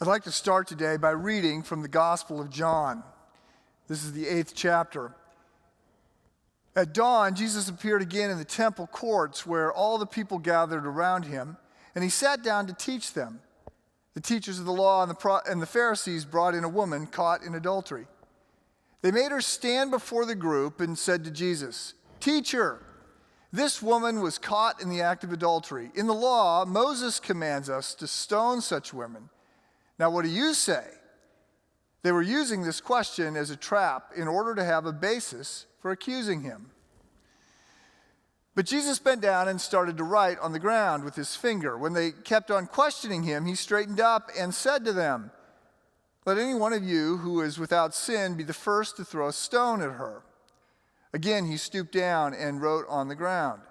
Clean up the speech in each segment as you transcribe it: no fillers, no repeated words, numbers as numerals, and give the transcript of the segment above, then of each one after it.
I'd like to start today by reading from the Gospel of John. This is the 8th chapter. At dawn, Jesus appeared again in the temple courts where all the people gathered around him, and he sat down to teach them. The teachers of the law and the Pharisees brought in a woman caught in adultery. They made her stand before the group and said to Jesus, "Teacher, this woman was caught in the act of adultery. In the law, Moses commands us to stone such women. Now, what do you say?" They were using this question as a trap in order to have a basis for accusing him. But Jesus bent down and started to write on the ground with his finger. When they kept on questioning him, he straightened up and said to them, "Let any one of you who is without sin be the first to throw a stone at her." Again, he stooped down and wrote on the ground.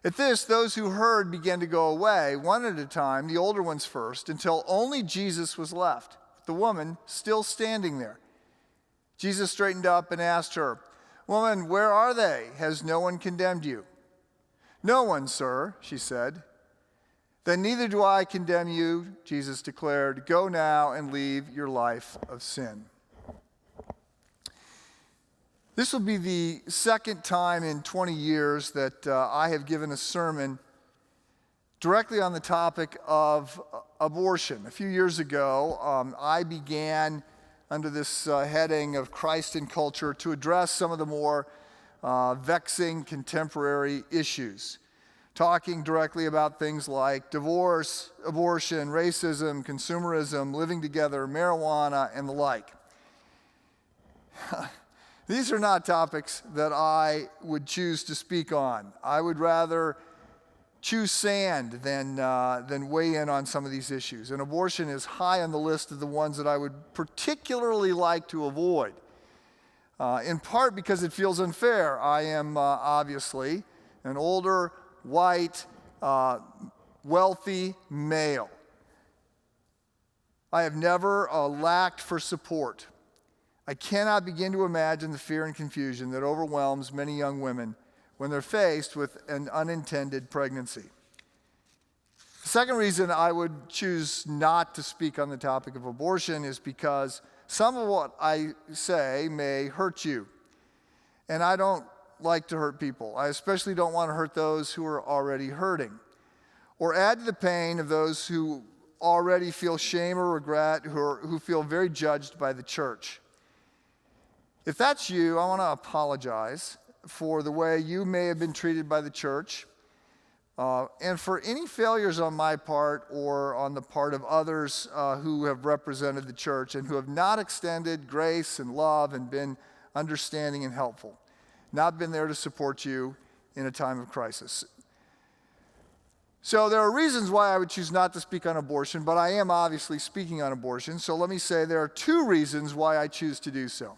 At this, those who heard began to go away, one at a time, the older ones first, until only Jesus was left, with the woman still standing there. Jesus straightened up and asked her, "Woman, where are they? Has no one condemned you?" "No one, sir," she said. "Then neither do I condemn you," Jesus declared. "Go now and leave your life of sin." This will be the second time in 20 years that I have given a sermon directly on the topic of abortion. A few years ago, I began under this heading of Christ in Culture to address some of the more vexing contemporary issues, talking directly about things like divorce, abortion, racism, consumerism, living together, marijuana, and the like. These are not topics that I would choose to speak on. I would rather chew sand than weigh in on some of these issues. And abortion is high on the list of the ones that I would particularly like to avoid, in part because it feels unfair. I am obviously an older, white, wealthy male. I have never lacked for support. I cannot begin to imagine the fear and confusion that overwhelms many young women when they're faced with an unintended pregnancy. The second reason I would choose not to speak on the topic of abortion is because some of what I say may hurt you. And I don't like to hurt people. I especially don't want to hurt those who are already hurting, or add to the pain of those who already feel shame or regret, who feel very judged by the church. If that's you, I want to apologize for the way you may have been treated by the church, and for any failures on my part or on the part of others who have represented the church and who have not extended grace and love and been understanding and helpful, not been there to support you in a time of crisis. So there are reasons why I would choose not to speak on abortion, but I am obviously speaking on abortion, so let me say there are two reasons why I choose to do so.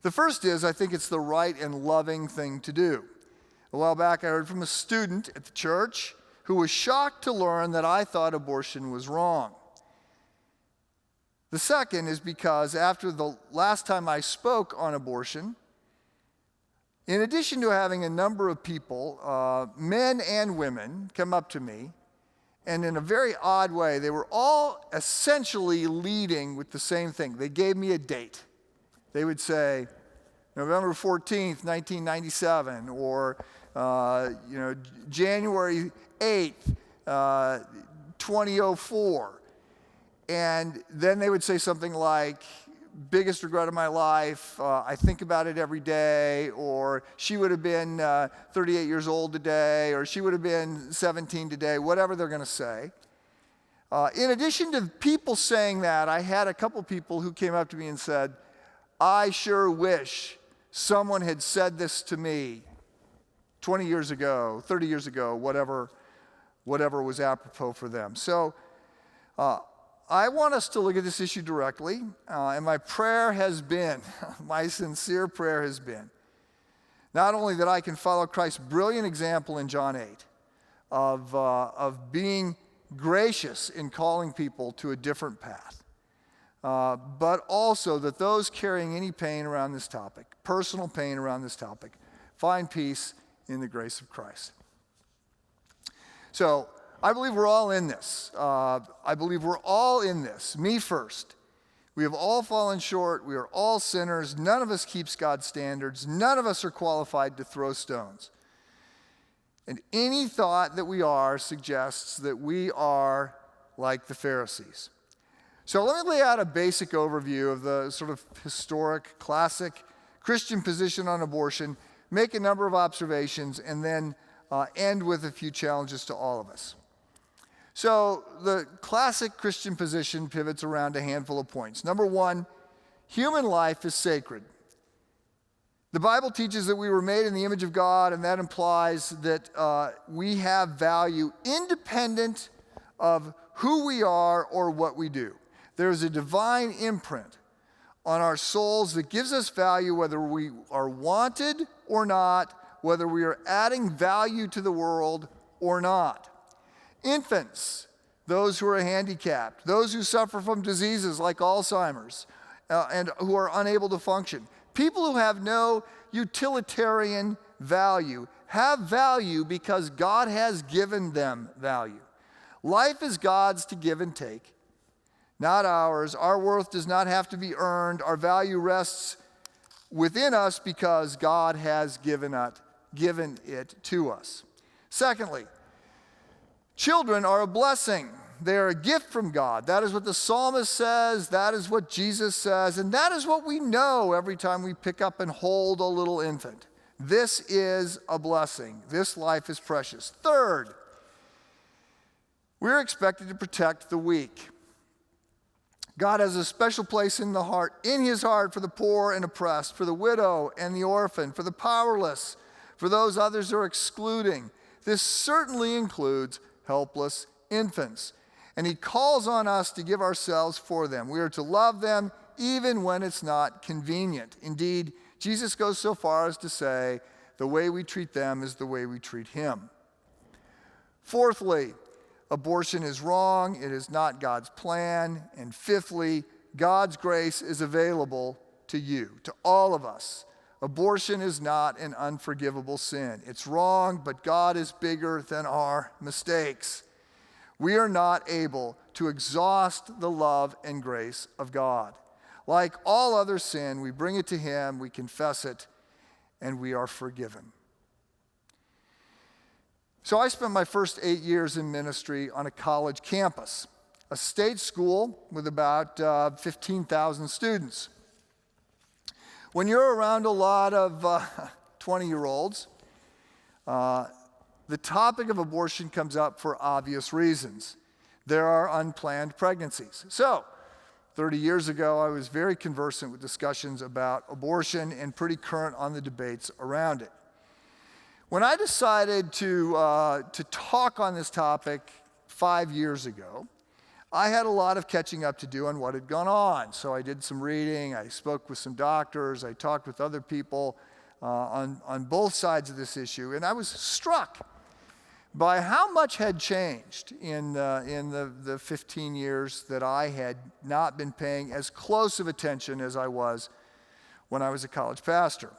The first is I think it's the right and loving thing to do. A while back I heard from a student at the church who was shocked to learn that I thought abortion was wrong. The second is because after the last time I spoke on abortion, in addition to having a number of people, men and women, come up to me, and in a very odd way, they were all essentially leading with the same thing. They gave me a date. They would say, November 14th, 1997, or January 8th, 2004. And then they would say something like, biggest regret of my life, I think about it every day, or she would have been 38 years old today, or she would have been 17 today, whatever they're going to say. In addition to people saying that, I had a couple people who came up to me and said, "I sure wish someone had said this to me 20 years ago, 30 years ago," whatever was apropos for them. So I want us to look at this issue directly, and my prayer has been, my sincere prayer has been, not only that I can follow Christ's brilliant example in John 8 of being gracious in calling people to a different path, but also that those carrying any pain around this topic, personal pain around this topic, find peace in the grace of Christ. So I believe we're all in this. I believe we're all in this, me first. We have all fallen short. We are all sinners. None of us keeps God's standards. None of us are qualified to throw stones. And any thought that we are suggests that we are like the Pharisees. So let me lay out a basic overview of the sort of historic, classic Christian position on abortion, make a number of observations, and then end with a few challenges to all of us. So the classic Christian position pivots around a handful of points. Number one, human life is sacred. The Bible teaches that we were made in the image of God, and that implies that we have value independent of who we are or what we do. There is a divine imprint on our souls that gives us value whether we are wanted or not, whether we are adding value to the world or not. Infants, those who are handicapped, those who suffer from diseases like Alzheimer's and who are unable to function, people who have no utilitarian value have value because God has given them value. Life is God's to give and take, not ours. Our worth does not have to be earned. Our value rests within us because God has given it to us. Secondly, children are a blessing. They are a gift from God. That is what the psalmist says. That is what Jesus says. And that is what we know every time we pick up and hold a little infant. This is a blessing. This life is precious. Third, we're expected to protect the weak. God has a special place in his heart for the poor and oppressed, for the widow and the orphan, for the powerless, for those others who are excluding. This certainly includes helpless infants. And he calls on us to give ourselves for them. We are to love them even when it's not convenient. Indeed, Jesus goes so far as to say, the way we treat them is the way we treat him. Fourthly, abortion is wrong. It is not God's plan. And fifthly, God's grace is available to you, to all of us. Abortion is not an unforgivable sin. It's wrong, but God is bigger than our mistakes. We are not able to exhaust the love and grace of God. Like all other sin, we bring it to him, we confess it, and we are forgiven. So I spent my first 8 years in ministry on a college campus, a state school with about 15,000 students. When you're around a lot of 20-year-olds, the topic of abortion comes up for obvious reasons. There are unplanned pregnancies. So, 30 years ago, I was very conversant with discussions about abortion and pretty current on the debates around it. When I decided to talk on this topic 5 years ago, I had a lot of catching up to do on what had gone on. So I did some reading, I spoke with some doctors, I talked with other people on both sides of this issue, and I was struck by how much had changed in the 15 years that I had not been paying as close of attention as I was when I was a college pastor.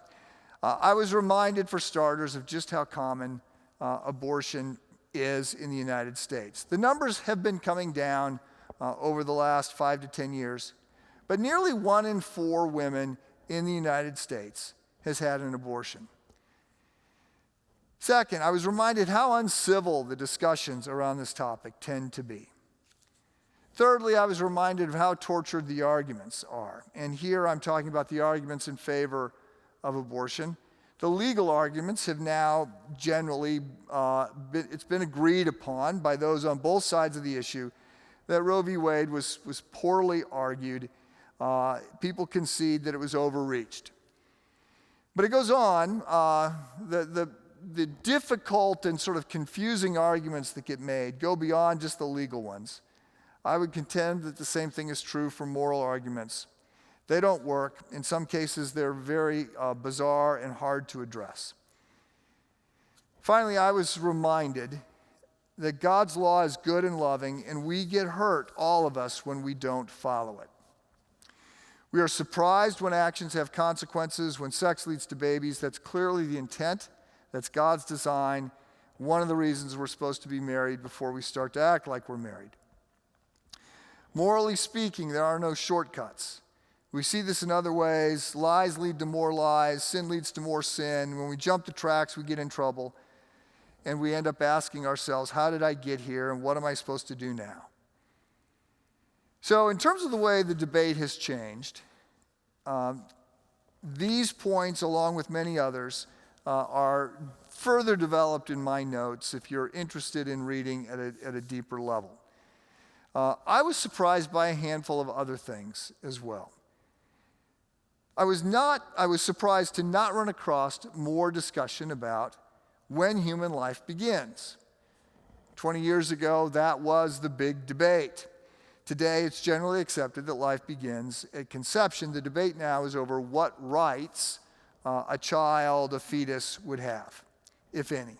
I was reminded, for starters, of just how common abortion is in the United States. The numbers have been coming down over the last 5 to 10 years, but nearly 1 in 4 women in the United States has had an abortion. Second, I was reminded how uncivil the discussions around this topic tend to be. Thirdly, I was reminded of how tortured the arguments are. And here I'm talking about the arguments in favor of abortion. The legal arguments have now generally, it's been agreed upon by those on both sides of the issue that Roe v. Wade was poorly argued. People concede that it was overreached. But it goes on, the difficult and sort of confusing arguments that get made go beyond just the legal ones. I would contend that the same thing is true for moral arguments. They don't work. In some cases, they're very bizarre and hard to address. Finally, I was reminded that God's law is good and loving, and we get hurt, all of us, when we don't follow it. We are surprised when actions have consequences, when sex leads to babies. That's clearly the intent. That's God's design. One of the reasons we're supposed to be married before we start to act like we're married. Morally speaking, there are no shortcuts. We see this in other ways. Lies lead to more lies. Sin leads to more sin. When we jump the tracks, we get in trouble. And we end up asking ourselves, how did I get here? And what am I supposed to do now? So in terms of the way the debate has changed, these points, along with many others, are further developed in my notes if you're interested in reading at a deeper level. I was surprised by a handful of other things as well. I was surprised to not run across more discussion about when human life begins. 20 years ago, that was the big debate. Today, it's generally accepted that life begins at conception. The debate now is over what rights a child, a fetus, would have, if any.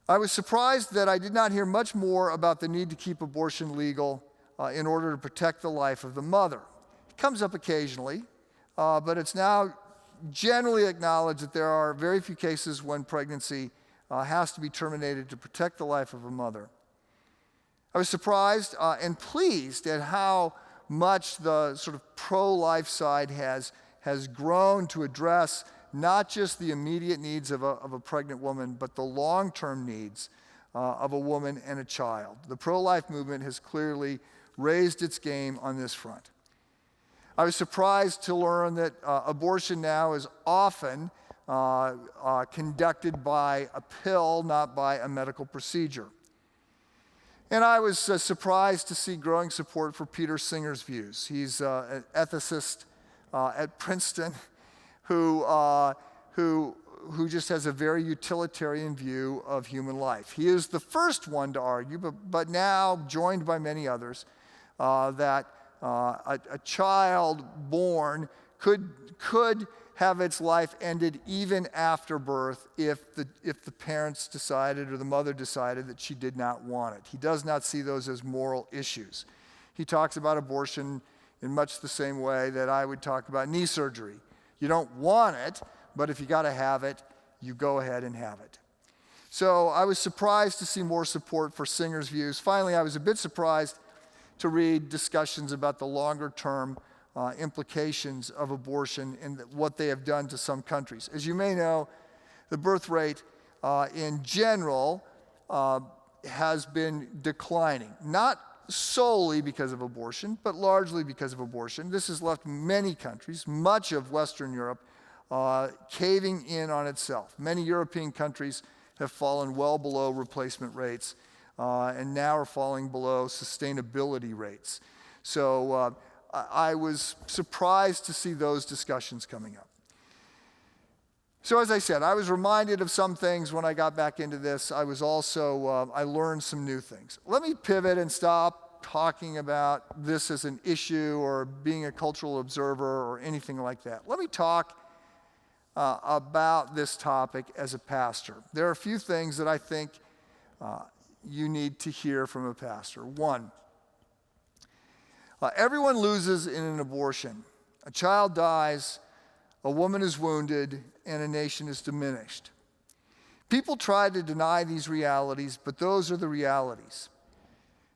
I was surprised that I did not hear much more about the need to keep abortion legal in order to protect the life of the mother. It comes up occasionally, but it's now generally acknowledged that there are very few cases when pregnancy has to be terminated to protect the life of a mother. I was surprised and pleased at how much the sort of pro-life side has grown to address not just the immediate needs of a pregnant woman, but the long-term needs of a woman and a child. The pro-life movement has clearly raised its game on this front. I was surprised to learn that abortion now is often conducted by a pill, not by a medical procedure. And I was surprised to see growing support for Peter Singer's views. He's an ethicist at Princeton who just has a very utilitarian view of human life. He is the first one to argue, but now joined by many others, that a child born could have its life ended even after birth if the parents decided or the mother decided that she did not want it. He does not see those as moral issues. He talks about abortion in much the same way that I would talk about knee surgery. You don't want it, but if you got to have it, you go ahead and have it. So I was surprised to see more support for Singer's views. Finally, I was a bit surprised to read discussions about the longer-term implications of abortion and what they have done to some countries. As you may know, the birth rate in general has been declining, not solely because of abortion, but largely because of abortion. This has left many countries, much of Western Europe, caving in on itself. Many European countries have fallen well below replacement rates and now are falling below sustainability rates. So I was surprised to see those discussions coming up. So as I said, I was reminded of some things when I got back into this. I was also, I learned some new things. Let me pivot and stop talking about this as an issue or being a cultural observer or anything like that. Let me talk about this topic as a pastor. There are a few things that I think you need to hear from a pastor. One, everyone loses in an abortion. A child dies, a woman is wounded, and a nation is diminished. People try to deny these realities, but those are the realities.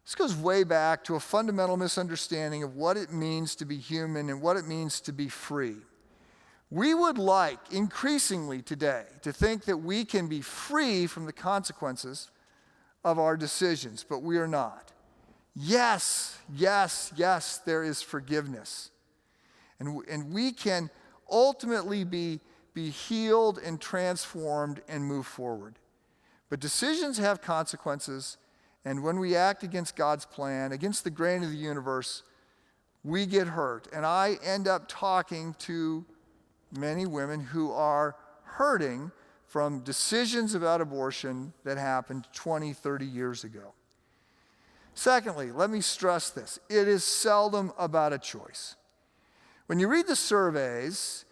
This goes way back to a fundamental misunderstanding of what it means to be human and what it means to be free. We would like, increasingly today, to think that we can be free from the consequences of our decisions, but we are not. Yes, there is forgiveness. And we can ultimately be healed and transformed and move forward. But decisions have consequences, and when we act against God's plan, against the grain of the universe, we get hurt. And I end up talking to many women who are hurting from decisions about abortion that happened 20, 30 years ago. Secondly, let me stress this. It is seldom about a choice. When you read the surveys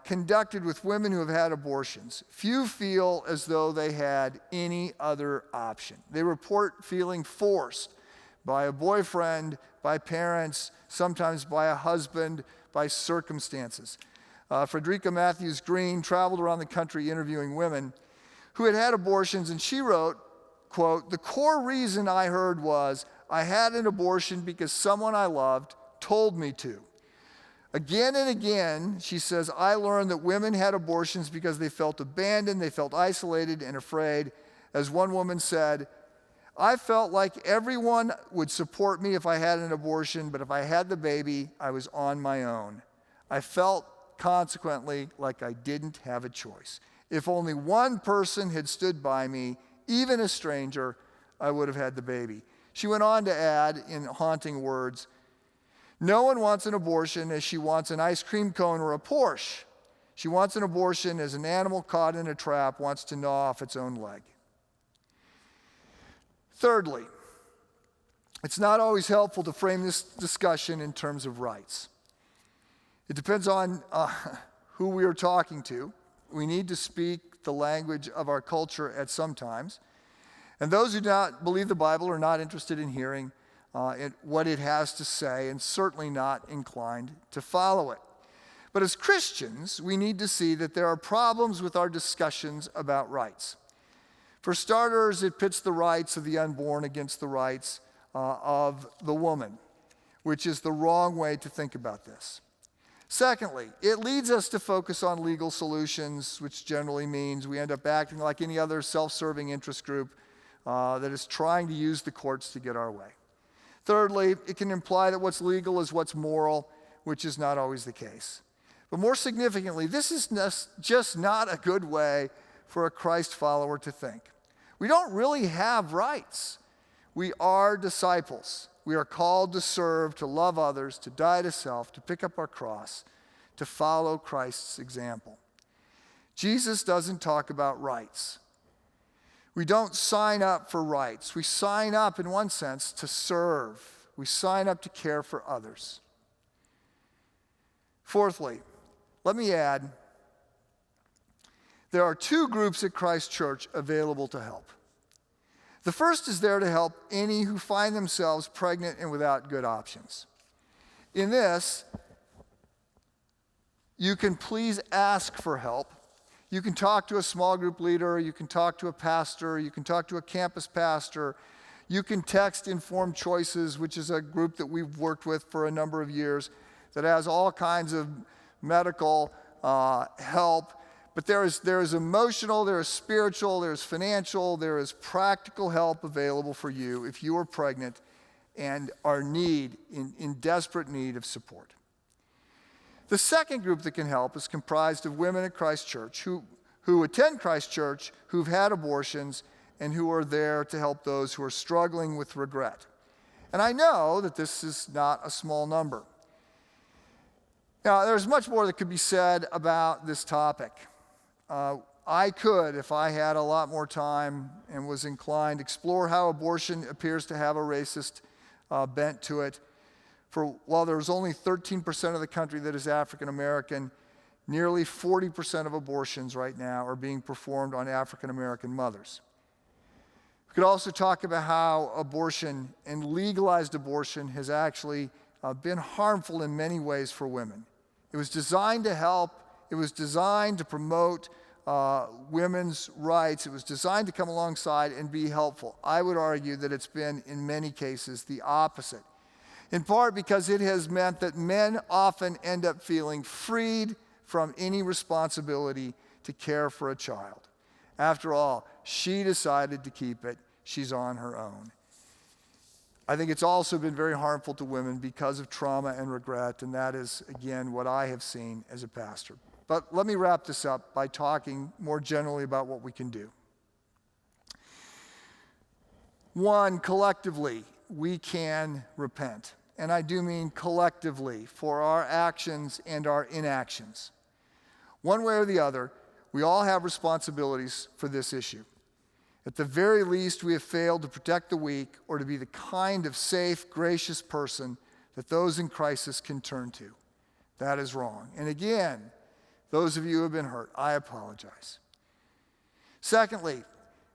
conducted with women who have had abortions, few feel as though they had any other option. They report feeling forced by a boyfriend, by parents, sometimes by a husband, by circumstances. Frederica Matthews Green traveled around the country interviewing women who had had abortions, and she wrote, quote, "The core reason I heard was I had an abortion because someone I loved told me to. Again and again," she says, "I learned that women had abortions because they felt abandoned, they felt isolated and afraid. As one woman said, I felt like everyone would support me if I had an abortion, but if I had the baby, I was on my own. I felt, consequently, like I didn't have a choice. If only one person had stood by me, even a stranger, I would have had the baby." She went on to add, in haunting words, "No one wants an abortion as she wants an ice cream cone or a Porsche. She wants an abortion as an animal caught in a trap wants to gnaw off its own leg." Thirdly, it's not always helpful to frame this discussion in terms of rights. It depends on who we are talking to. We need to speak the language of our culture at some times. And those who do not believe the Bible are not interested in hearing what it has to say, and certainly not inclined to follow it. But as Christians, we need to see that there are problems with our discussions about rights. For starters, it pits the rights of the unborn against the rights of the woman, which is the wrong way to think about this. Secondly, it leads us to focus on legal solutions, which generally means we end up acting like any other self-serving interest group that is trying to use the courts to get our way. Thirdly, it can imply that what's legal is what's moral, which is not always the case. But more significantly, this is just not a good way for a Christ follower to think. We don't really have rights. We are disciples. We are called to serve, to love others, to die to self, to pick up our cross, to follow Christ's example. Jesus doesn't talk about rights. We don't sign up for rights. We sign up, in one sense, to serve. We sign up to care for others. Fourthly, let me add, there are two groups at Christ Church available to help. The first is there to help any who find themselves pregnant and without good options. In this, you can please ask for help. You can talk to a small group leader, you can talk to a pastor, you can talk to a campus pastor, you can text Informed Choices, which is a group that we've worked with for a number of years that has all kinds of medical help. But there is emotional, there is spiritual, there is financial, there is practical help available for you if you are pregnant and are in desperate need of support. The second group that can help is comprised of women at Christ Church who attend Christ Church, who've had abortions, and who are there to help those who are struggling with regret. And I know that this is not a small number. Now, there's much more that could be said about this topic. I could, if I had a lot more time and was inclined, explore how abortion appears to have a racist bent to it. For while there's only 13% of the country that is African American, nearly 40% of abortions right now are being performed on African American mothers. We could also talk about how abortion and legalized abortion has actually been harmful in many ways for women. It was designed to help. It was designed to promote women's rights. It was designed to come alongside and be helpful. I would argue that it's been, in many cases, the opposite. In part because it has meant that men often end up feeling freed from any responsibility to care for a child. After all, she decided to keep it. She's on her own. I think it's also been very harmful to women because of trauma and regret, and that is, again, what I have seen as a pastor. But let me wrap this up by talking more generally about what we can do. One, collectively, we can repent. And I do mean collectively for our actions and our inactions. One way or the other, we all have responsibilities for this issue. At the very least, we have failed to protect the weak or to be the kind of safe, gracious person that those in crisis can turn to. That is wrong. And again, those of you who have been hurt, I apologize. Secondly,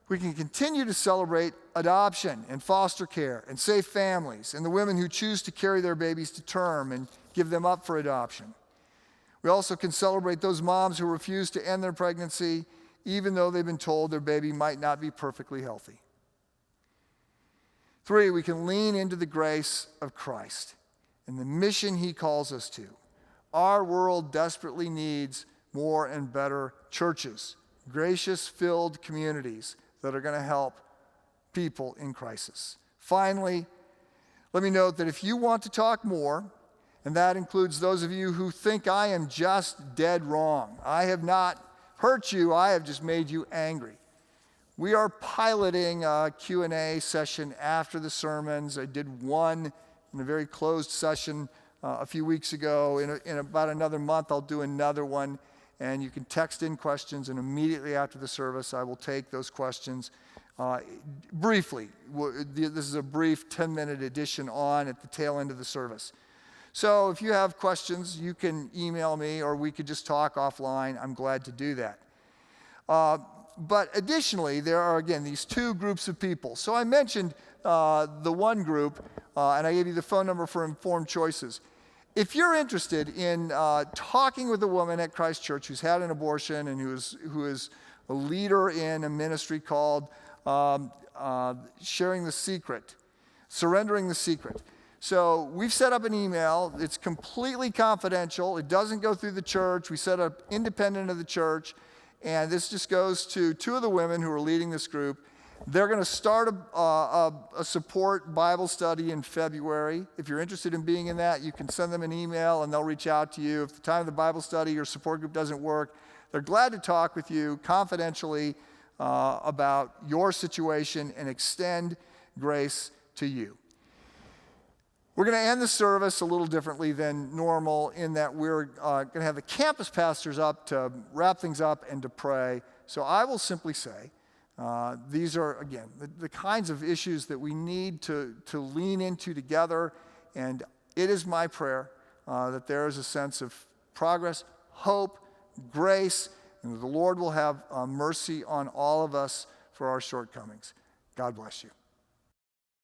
we can continue to celebrate adoption and foster care and safe families and the women who choose to carry their babies to term and give them up for adoption. We also can celebrate those moms who refuse to end their pregnancy even though they've been told their baby might not be perfectly healthy. 3, we can lean into the grace of Christ and the mission he calls us to. Our world desperately needs more and better churches, gracious-filled communities that are going to help people in crisis. Finally, let me note that if you want to talk more, and that includes those of you who think I am just dead wrong, I have not hurt you, I have just made you angry. We are piloting a Q&A session after the sermons. I did one in a very closed session a few weeks ago. In about another month, I'll do another one, and you can text in questions, and immediately after the service, I will take those questions briefly. This is a brief 10-minute edition on at the tail end of the service. So if you have questions, you can email me, or we could just talk offline. I'm glad to do that. But additionally, there are, again, these 2 groups of people. So I mentioned the one group, and I gave you the phone number for Informed Choices. If you're interested in talking with a woman at Christ Church who's had an abortion and who is a leader in a ministry called Sharing the Secret, Surrendering the Secret. So we've set up an email. It's completely confidential. It doesn't go through the church. We set up independent of the church. And this just goes to 2 of the women who are leading this group. They're going to start a support Bible study in February. If you're interested in being in that, you can send them an email and they'll reach out to you. If the time of the Bible study your support group doesn't work, they're glad to talk with you confidentially about your situation and extend grace to you. We're going to end the service a little differently than normal in that we're going to have the campus pastors up to wrap things up and to pray. So I will simply say, these are, again, the kinds of issues that we need to lean into together. And it is my prayer that there is a sense of progress, hope, grace, and that the Lord will have mercy on all of us for our shortcomings. God bless you.